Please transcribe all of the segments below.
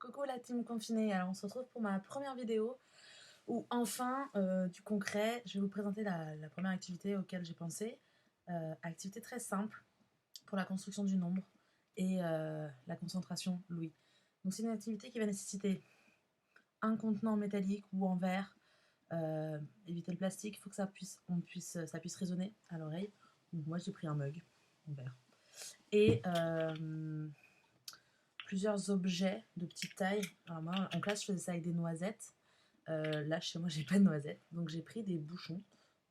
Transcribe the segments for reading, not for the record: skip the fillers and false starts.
Coucou la team confinée, alors on se retrouve pour ma première vidéo où enfin du concret, je vais vous présenter la première activité auquel j'ai pensé. Activité très simple pour la construction du nombre et la concentration Louis. Donc c'est une activité qui va nécessiter un contenant métallique ou en verre, éviter le plastique, il faut que ça puisse résonner à l'oreille. Donc moi j'ai pris un mug en verre. Et plusieurs objets de petite taille. Alors moi, en classe, je faisais ça avec des noisettes. Là, chez moi, j'ai pas de noisettes. Donc, j'ai pris des bouchons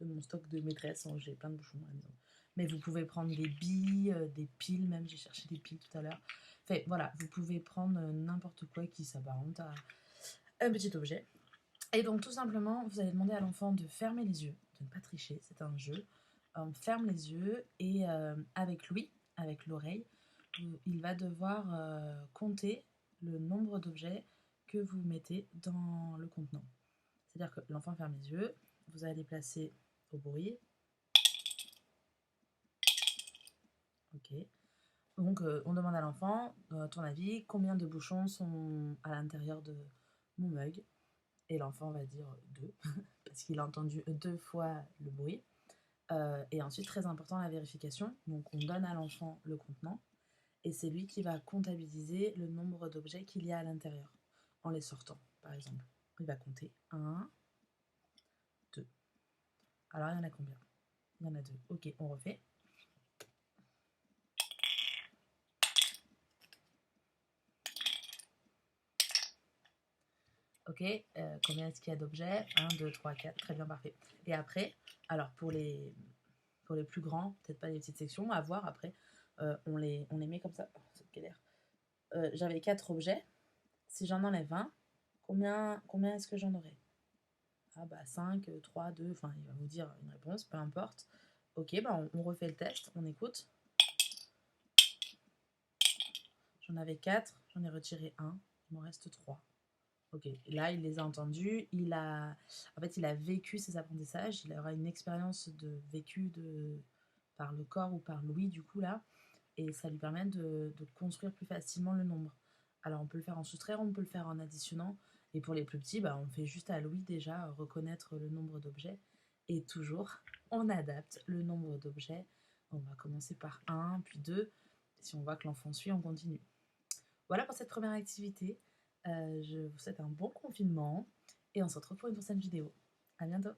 de mon stock de maîtresse. J'ai plein de bouchons à la maison. Mais vous pouvez prendre des billes, des piles même. J'ai cherché des piles tout à l'heure. Enfin, voilà, vous pouvez prendre n'importe quoi qui s'apparente à un petit objet. Et donc, tout simplement, vous allez demander à l'enfant de fermer les yeux, de ne pas tricher, c'est un jeu. On ferme les yeux et avec Louis, avec l'oreille, il va devoir compter le nombre d'objets que vous mettez dans le contenant. C'est-à-dire que l'enfant ferme les yeux, vous allez placer au bruit. Ok. Donc on demande à l'enfant, à ton avis, combien de bouchons sont à l'intérieur de mon mug? Et l'enfant va dire 2, parce qu'il a entendu 2 fois le bruit. Et ensuite, très important, la vérification. Donc on donne à l'enfant le contenant et c'est lui qui va comptabiliser le nombre d'objets qu'il y a à l'intérieur en les sortant, par exemple. Il va compter 1, 2. Alors il y en a combien? Il y en a 2. Ok, on refait. Ok, combien est-ce qu'il y a d'objets? 1, 2, 3, 4, très bien, parfait. Et après, alors pour les plus grands, peut-être pas les petites sections, à voir après, on les met comme ça. Oh, c'est galère. J'avais 4 objets. Si j'en enlève 1, combien est-ce que j'en aurai? Ah bah 5, 3, 2, enfin il va vous dire une réponse, peu importe. Ok, bah on refait le test, on écoute. J'en avais 4, j'en ai retiré 1, il m'en reste 3. Ok, là il les a entendus, il a vécu ses apprentissages, il aura une expérience de vécu par le corps ou par l'ouïe du coup là, et ça lui permet de construire plus facilement le nombre. Alors on peut le faire en soustraire, on peut le faire en additionnant, et pour les plus petits, bah, on fait juste à l'ouïe déjà reconnaître le nombre d'objets, et toujours on adapte le nombre d'objets. On va commencer par 1, puis 2, si on voit que l'enfant suit, on continue. Voilà pour cette première activité. Je vous souhaite un bon confinement et on se retrouve pour une prochaine vidéo. À bientôt.